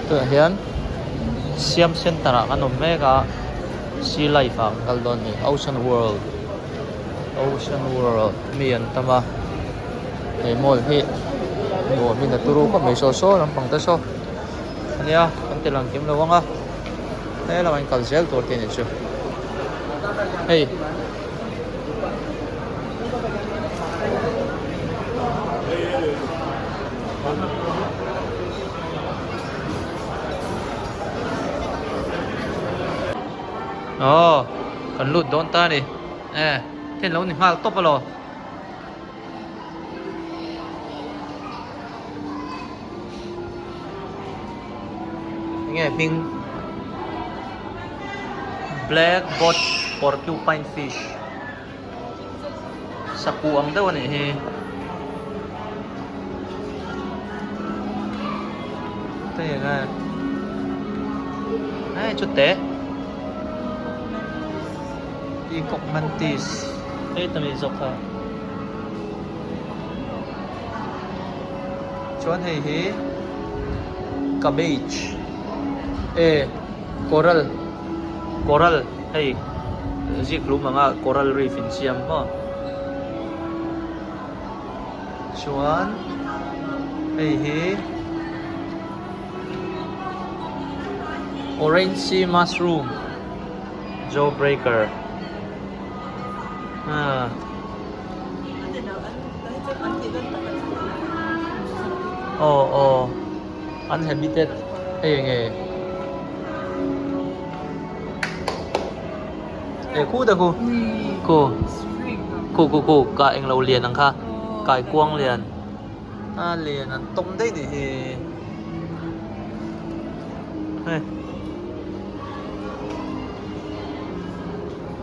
tu hian Siam Center kan om mega Sea Life ang kaldon ni Ocean World mi an tama e mall hi mo mi na turu ko mai so lam pang ta so ania kan telang kim lo wanga he la man kalsel tor tin chu hey kan lut don ta ni thiên lâu ni mal top lo nghe ping black bot porcupine fish sapu ang daw ni he tay nga ai chút té peacock mantis ấy tầm này dọc hả chuan hay hí cabbage coral hay zik lu mga coral reef in Siam ho chuan hay hí orange sea mushroom jawbreaker uninhabited hay nghe khu da khu ka eng lo lian ang kha kai kuang lian lian an tom dai ni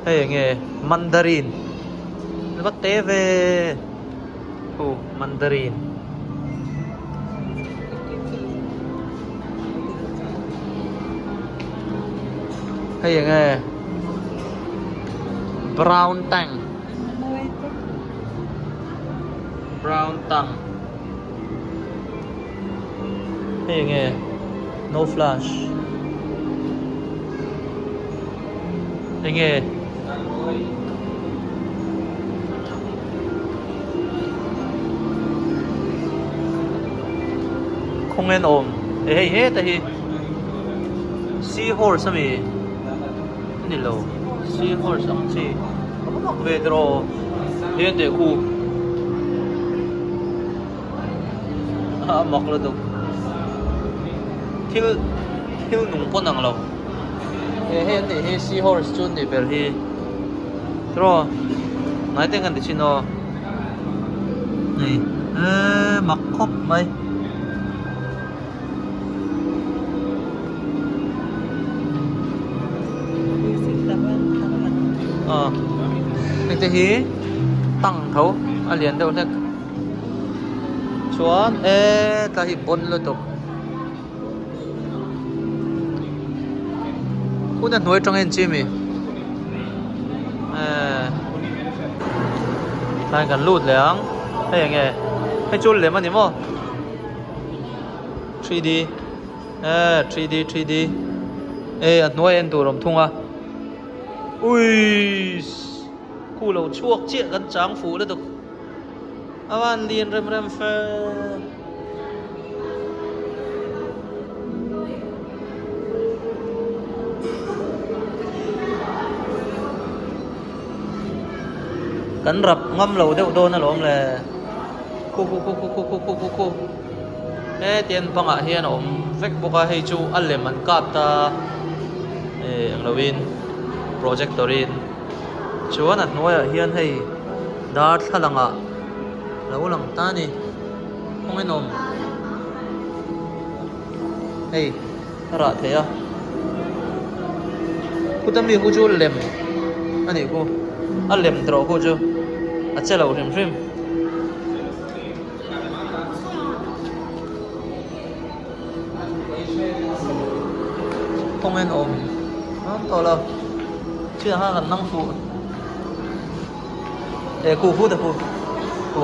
hay nghe mandarin nó có té về mandarin hay nghe brown tang hay nghe no flash hay nghe không nên ôm hey hey ta hi seahorse mi ni lo seahorse ang chi mak ve dro he de khu mak lo do thil nung pon ang lo he ni he seahorse chun ni bel hi dro nai te kan de chino ni mak khop mai thế hi tăng thấu liền đâu thế chuan ta hi pon lo to khu đã nuôi trong hen chi mi tai kan lut leang hay nghe hay chul le man ni mo 3D 3D at nuôi en tu rom thunga ui khu lầu chuộc chia gần tráng phủ lên tục avan liền rem phê cắn rập ngâm lầu đeo đôn là lốm là khu tiền bằng ạ hiền ổm vách boka hay chu ăn lem ăn cáp ta ang lawin projectorin chuan at noya hian hei dar thalanga lo lang ta ni không ai nom hei ra thế à khu tâm đi khu chu lem anh ấy khu ăn lem trâu khu chu à chơi lâu rìm không ai nom to lo chưa ha gần 5 phụ để cụ phụ được cụ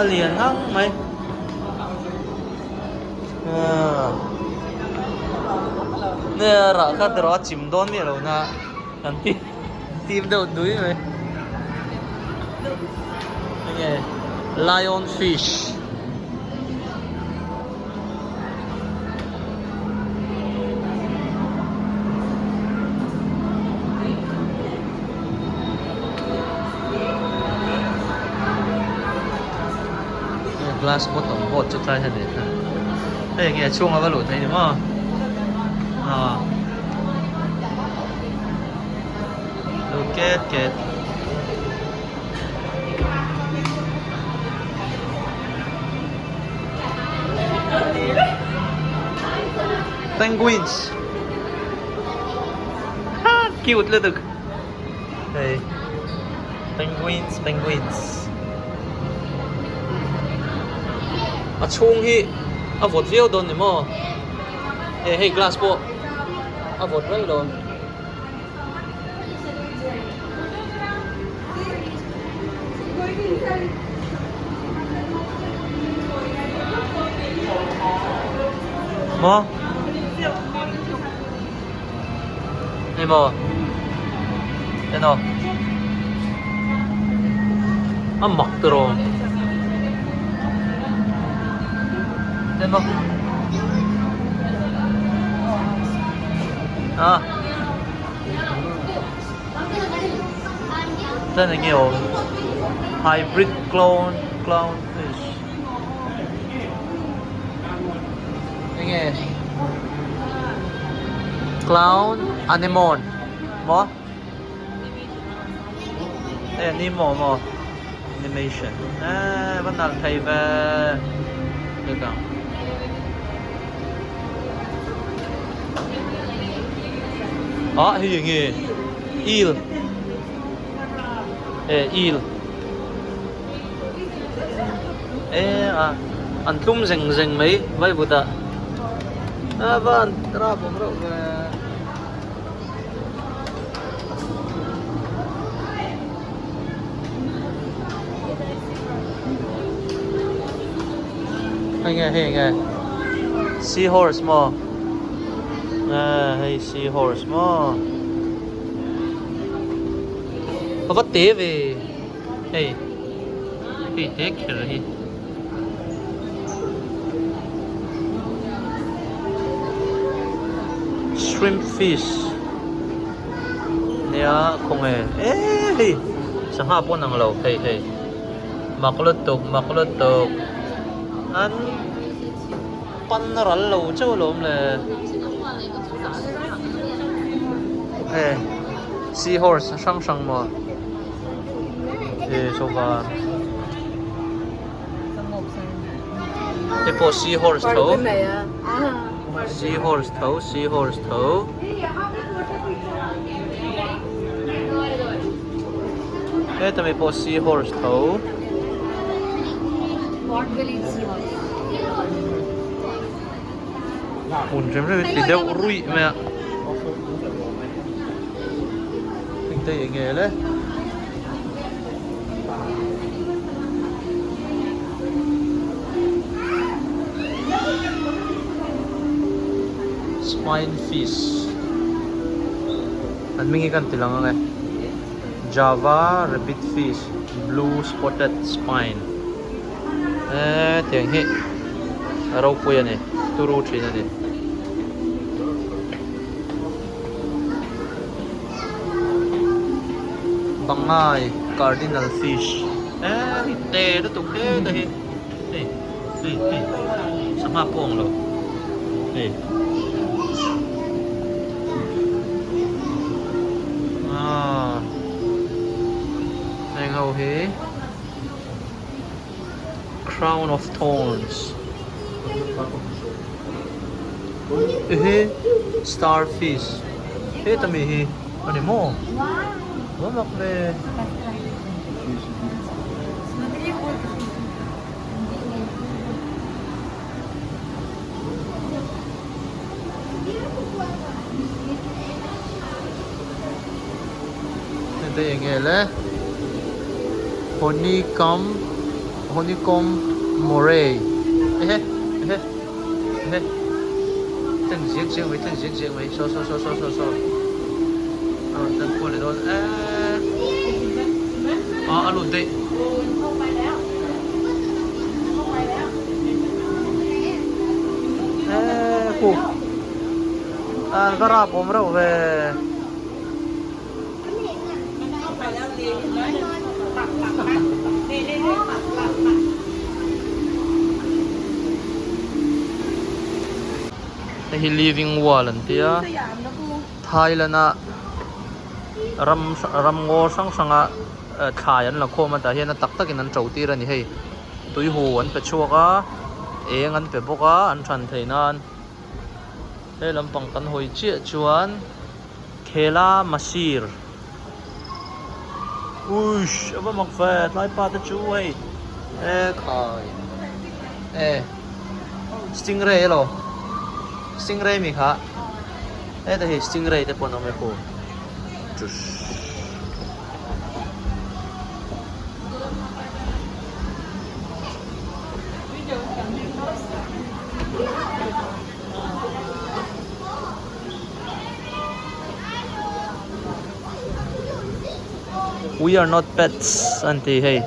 liền hăng mấy nè ra khát đó chìm đón nè rồi na anh tim đâu đuối mày nghe lion fish glass bottle bot cho tay thế này đây nghe chuông ở cái lỗ thấy đúng không kết penguins ha cute little hey penguins à chung hi à vọt video đồn nhỉ mò hey glass bot à vọt vậy rồi mò đây mò đây nào à mặc rồi đây mò à đây là nhiều hybrid clownfish nghe clown anemone mo đây Nemo mo animation à bắt đầu thầy về được không đó hình như eel eel à anh tum rình mấy vậy bữa ta à vâng ra bóng rộng về hey nghe seahorse mo hey seahorse mo có vắt té về hey bị té kìa rồi shrimp fish nè không hề hey sáng hấp bốn năng lẩu hey mặc lót tục anh pan rắn lẩu châu lồm là hey seahorse sang mà số vào cái bộ seahorse thấu seahorse thấu cái tụi mình bộ seahorse thấu hồn chém ra thì đeo rụi mẹ kinh tế nghề đấy spine fish anh mình cái gì lang ang Java rabbit fish blue spotted spine tiếng hi araw po yan turo tree na din bangay cardinal fish hite đó tục thế đây hey sama po ang lo hey này ngầu thế crown of thorns starfish tami ano mo wamak me ito yung ele honeycomb moray 嘿，正行行为，正行行为，说，等过来多，阿路对。กูก็ราผมเราเวแต่ฮิ living wall นั่นเดียไทยแล้วนะรำงอสังสังอ่ะชายันละโคมันแต่เห็นตักกินนั่นเจ้าตีระนี่ให้ตุยหัวอันเป็ดชัวก็เองอันเป็ดพวกอันชันเทนันเฮ้ลำปังกันหอยเจี๊ยจวนเคลามาซีร์อุ้ยเอาไปหมักแฟร์ไล่ปลาตะช่วยขายสติงเรย์หรอสติงเรย์มีค่ะแต่เฮ้สติงเรย์แต่ปนเอาไม่พูจุดWe are not pets, auntie. Hey,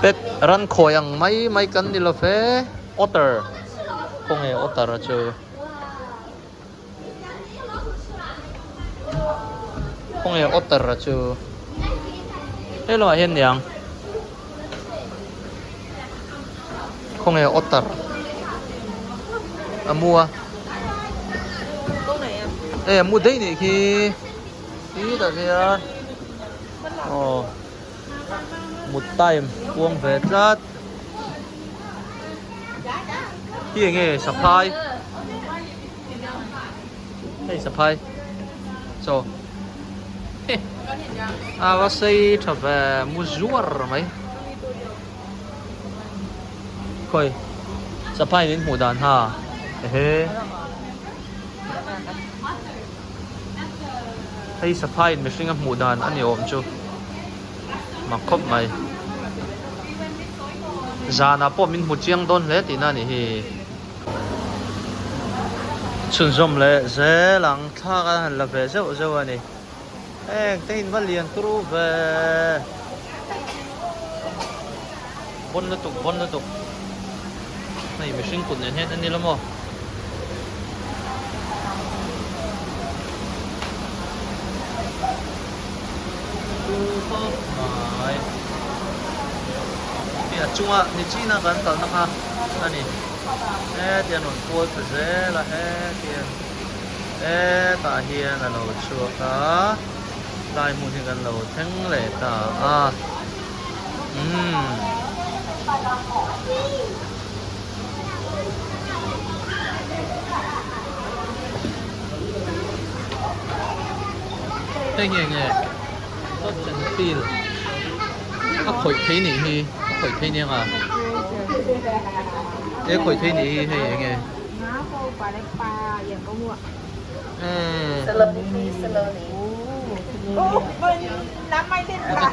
pet run koyang may kan nila fe otter. Kung otter acho. Kung otter acho. Hello, ayan yang. Kung otter. Amua. Amu day ni ki. Đặc biệt một tay buông về rất kia nghe sập hai hay sập hai so bác sĩ trở về mua rúa mấy coi sập hai đến mùa đàn haให้สะพายไม่ใช่กับหมูดานอันนี้ผมจูมาครบไหมจานาพอมินหมูเจียงต้นเลยตีนั่นนี่ชุนชมเลยเจ้าหลังท่ากันละเว้ยเจ้าวันนี้แต่หินว่าเลี้ยงครูเว้ยบนละตุกนี่ไม่ใช่กุนเนี่ยอันนี้ละมั้งchung à, thì chỉ là gần tận nó ha, anh đi, tiền nộp qua từ dễ là tiền, ta hiền là lẩu chua cá, lại một thì gần lẩu thắng lệ ta đây nghe, tốt chân tin, các khối thấy nỉ hi. Khởi thế này à? Ê khởi thế này hay nghe? Các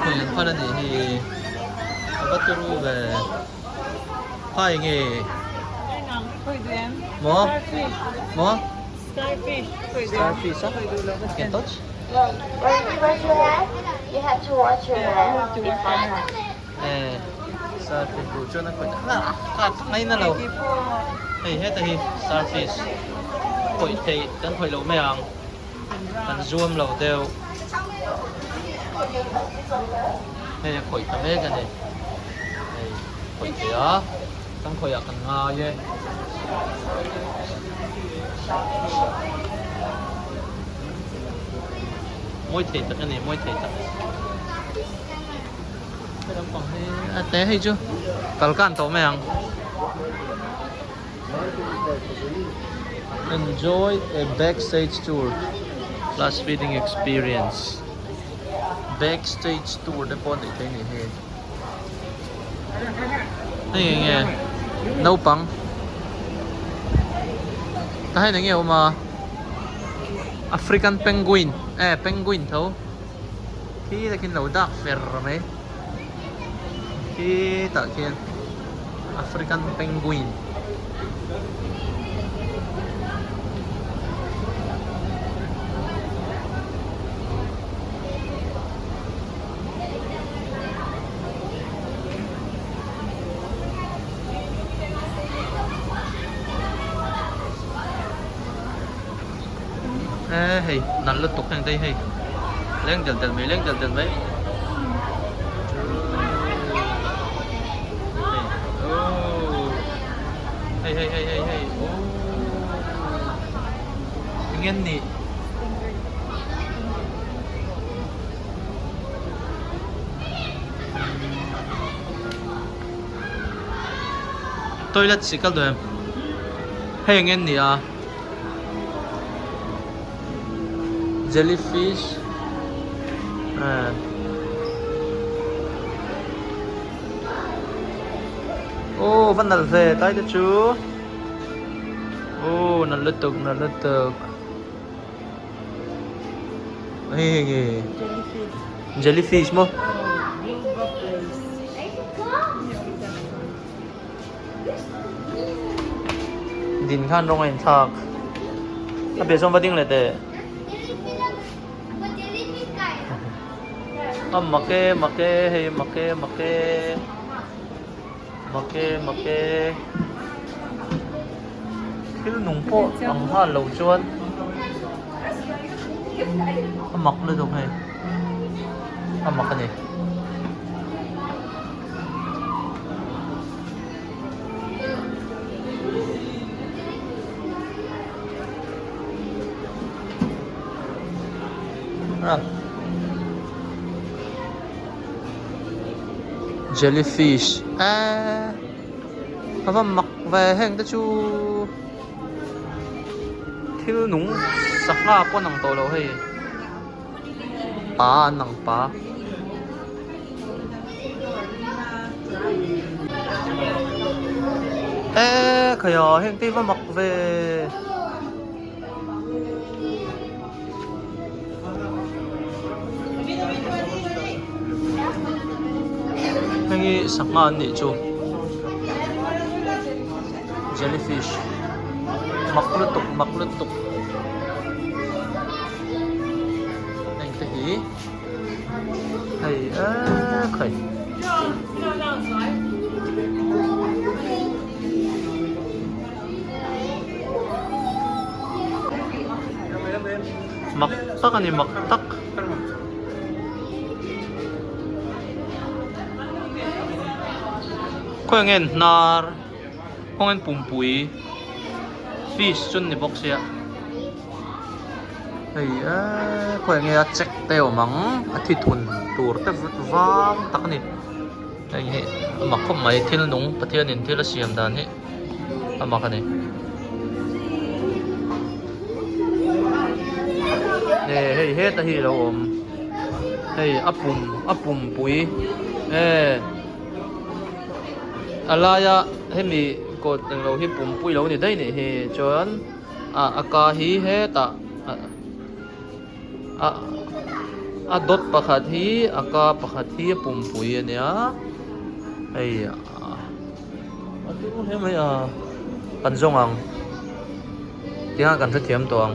khởi nhận phát này thì bắt đầu về hai nghe mỏ starfish á? Can touch? You have to watch your hand. Starfish cho nó phải cả ngay nó lâu thì hết thì starfish khỏi thì cần khỏi lâu mấy hàng cần zoom lâu đều đây là khỏi tầm hết cái này khỏi thì á cần khỏi cần ngà vậy môi thì tất cái này môi thì tất té hay chưa? Cả can tổ mèng. Enjoy a backstage tour plus feeding experience. Backstage tour để con để thấy này hay. Này nghe nấu bằng. Ta hay nghe mà African penguin. Penguin thấu. Khi là cái nấu đặc phèr mấy. Khi tạo kiên African penguin. Hey, nắn lướt tục hàng đây hey. Lên dần mấy. Hey. Oh. Ingin nih. Toilet sih kalau em. Hey, ingin nih ah. Jellyfish. Oh, vẫn nằm về tay cho chú. Oh, nằm lướt tục. Hey. Jellyfish mo. Din khan rong anh thak. Bây giờ vẫn lại thế. Make hey make cái nung po ang ha lâu chuan mặc lên được hay mặc cái này jellyfish hả mặc về hàng đó chú thiếu núng sặc nga po nang to lo hay pa nang pa kaya hàng tí mặc về Hangi sanga ni chu jellyfish maklutuk anh thấy hay khởi mặc tắc anh mặc tắc khôi nghen nar khôi nghen pum pui fish chun ni box ya hey khôi nghe check teo mang athi thun tur te vang tak ni hey mặc không mai thil nung pathian in thil siam dan he ama ka ni hey ta hi lo om hey apum pui alaya hemi ko teng lo hi pum pui lo ni dai ni he chuan aka hi he ta dot pakhat hi aka pakhat hi pum pui ania ai ati mo he mai panjong ang tinga kan thiam tong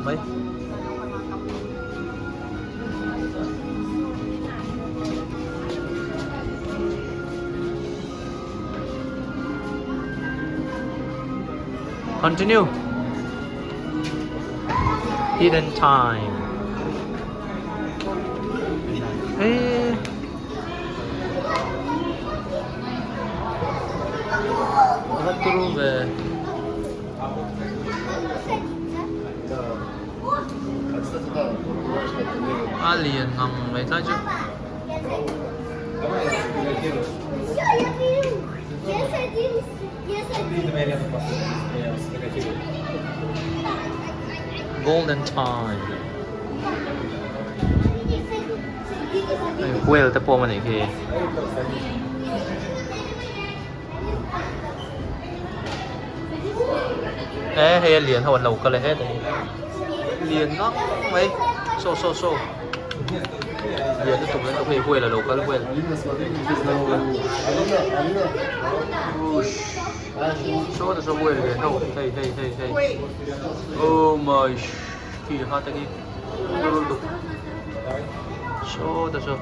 mấy continue hidden time rất turun về alien nằm mấy tay chứ golden time whale te po man ni khi hay liền hồn lầu cái này hết liền nó mấy so giờ nó tụi nó phải quên là đồ cái quên số là số quên rồi đâu thầy oh my kỳ ha tay kia số là số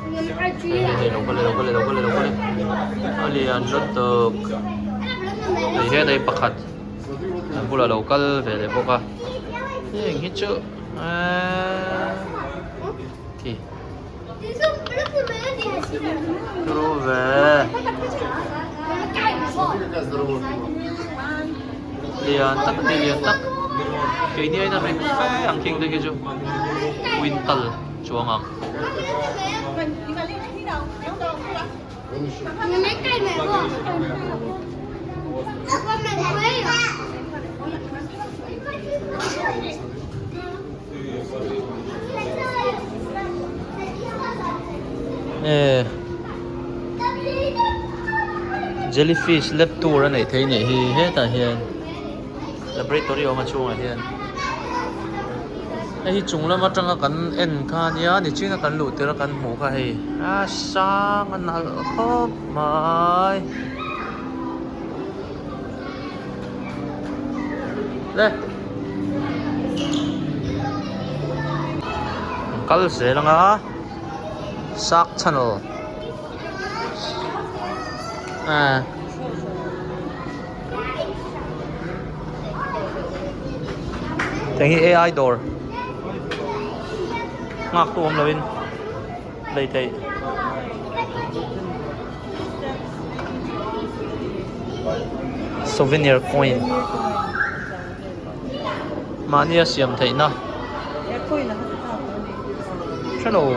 đây đâu có lên alien rất được đây hết đây bạc hạt bữa là local về để bốc à hình hết chưa kỳ rồi về liền tắc cái này là mình phải ăn kinh đây cái chú Wintal chuông à jellyfish lab tour này thấy nhỉ hi hết à hiền laboratory mà chung à hiền ai chung là mà chẳng cần en khan ya ni chính là cần lụt là cần mũ cái hi sang anh nào khóc mai đây cái gì là ngã Shark Channel Tengi AI door ngạc tuom lawin đây thấy souvenir coin mania siam thấy na channel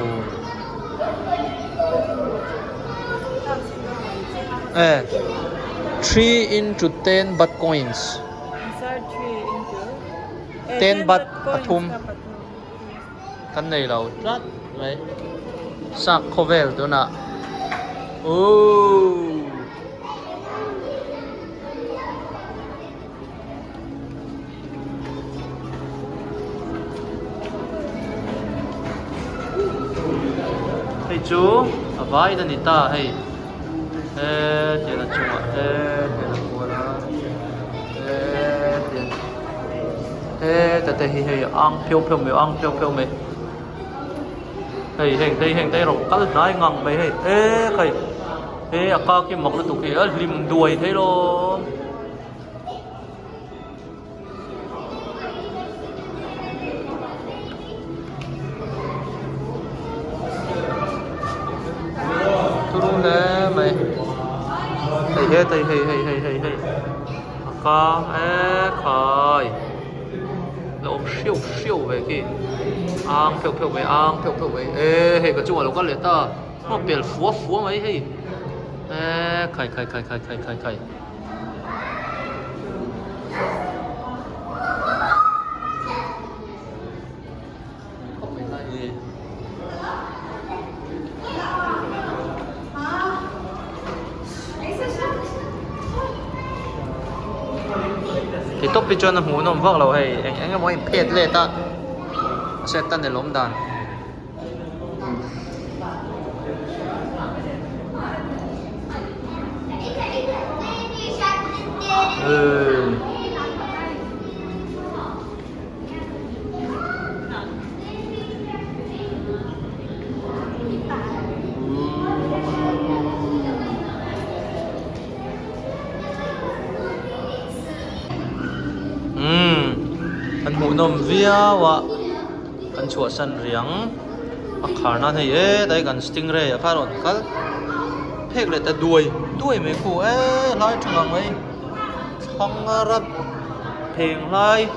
3 into 10 baht coins. Inside 3 into 10 baht coins athum. Cái này là rất đấy. Sạc khovel đó nè. Hey chú, vai đó nita hey. Thế là chung ạ, thế là mua đó. Thế hi ăn phiêu mày. Hình đây rồi cắt nái ngang mày hey. Thế aka cái mọc nó tụi kia lim đuôi thế luôn. Turun lên mày. Hey aka khai lộn siêu về kì ăn phiêu về hey cái chỗ nào có lẽ ta nó biển phúa mấy hey khai thì tốt bị cho nó hú nó vác lâu hay anh cái món phết lên ta sẽ tan để lốm đàn anh hú nôm vía wa anh chua san riang khả năng thì đây gần stingray khá rồi cả phết lại ta đuôi mấy cô nói thằng mấy thằng rap phèn lại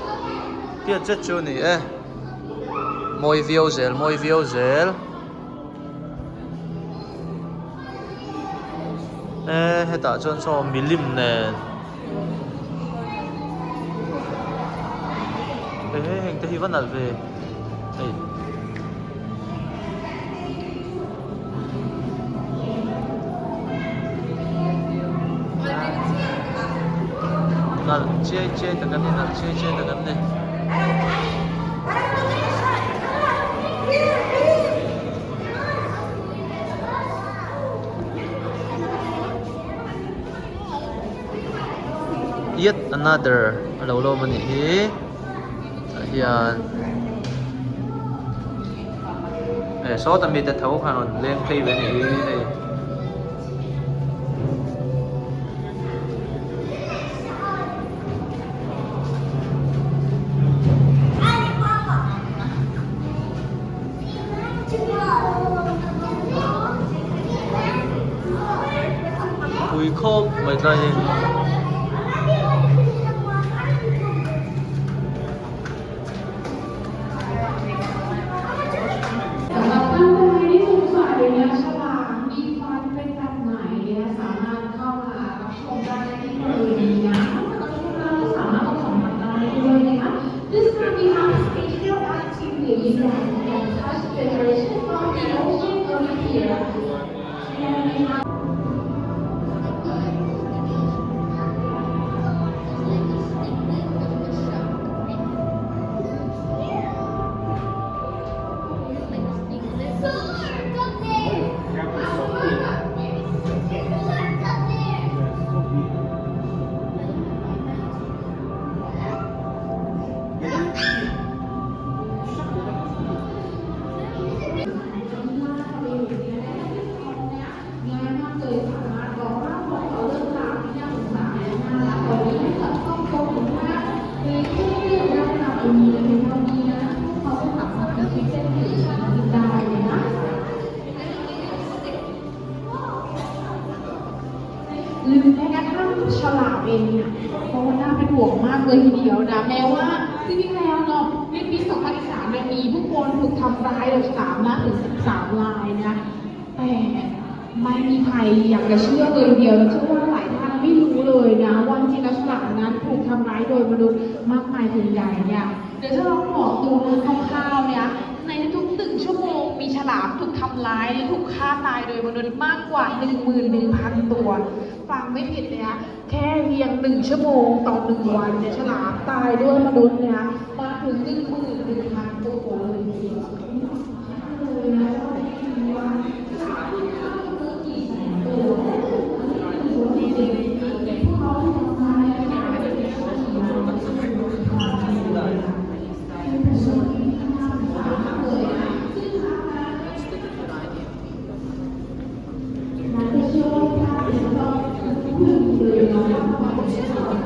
tiệt chết chú này môi viêu gel hết ta chọn cho milim nè hình thế vẫn là về là chia từ cái này là chia từ cái này yet another alo lo mani hi hian so tami te thau khanon leng thei ve ni hei Cùi khô mày đây This time we have a special activity that can touch the direction from the ocean over here. And we haveหรือแม้กระทั่งฉลามเองเนี่ยเพราะว่าน่าเป็นห่วงมากเลยทีเดียวนะแม้ว่าจริงๆแล้วเนาะในปี 2013เนี่ยมีผู้คนถูกทำร้ายโดยฉลามนะถึง 13 รายนะแต่ไม่มีใครอยากจะเชื่อเลยทีเดียวและเชื่อว่าหลายท่านไม่รู้เลยนะว่าจริงๆแล้วฉลามนั้นถูกทำร้ายโดยมนุษย์มากมายถึงใหญ่เนี่ยเดี๋ยวถ้าเราบอกตัวเรื่องคร่าวๆเนี่ยในทุก1 ชั่วโมงมีฉลามถูกทำร้ายและถูกฆ่าตายโดยมนุษย์มากกว่า 11,000 ตัวฟังไม่ผิดเลยนะแค่เพียง1 ชั่วโมงต่อ1 วันเนี่ยฉลามตายด้วยมนุษย์เนี่ยมาถึง 11,000 ตัวเลยทีเดียวเลยนะว่าฉลามที่ฆ่ามนุษย์กี่แสนตัวพวกเขาทำร้ายและฆ่าเป็นที่สุดที่มันจะเป็นความจริงเลยเป็นส่วนที่น่าสงสารมากเลยนะซึ่งทางการมันจะเชื่อว่าการเป็นเราผู้หญิงเลยนะว่าเป็นเชื่อว่า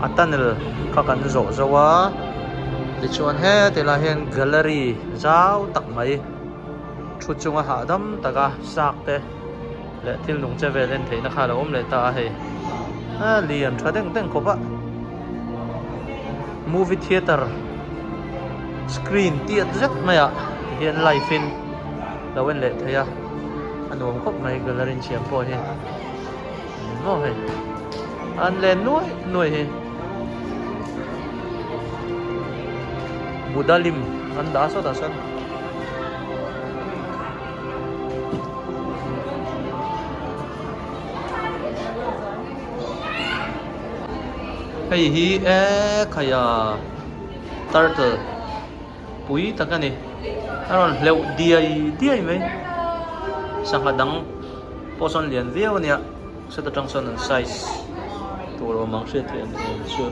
Atanil kakan zo zawa di chuan he tila hian gallery zau tak mai thu chunga ha dam taka sak te le thil lung che velen theina khala om le ta he a lian thadeng teng ko ba movie theater screen tiat zat maya hian live in lawen le thaya anom khop mai gallery chiam po he mo he an le nuai he Budalim an daso dasan hey hi khaya turtle pui takani aron leu diai mai sangadang poson lian viau nia sa tatangson an size turo mang se thian chu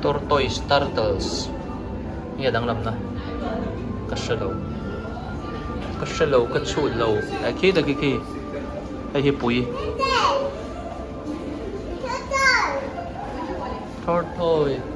tortoise turtles nghe đang làm na cashelo kachut lo khi da khi ai hi pui tortoise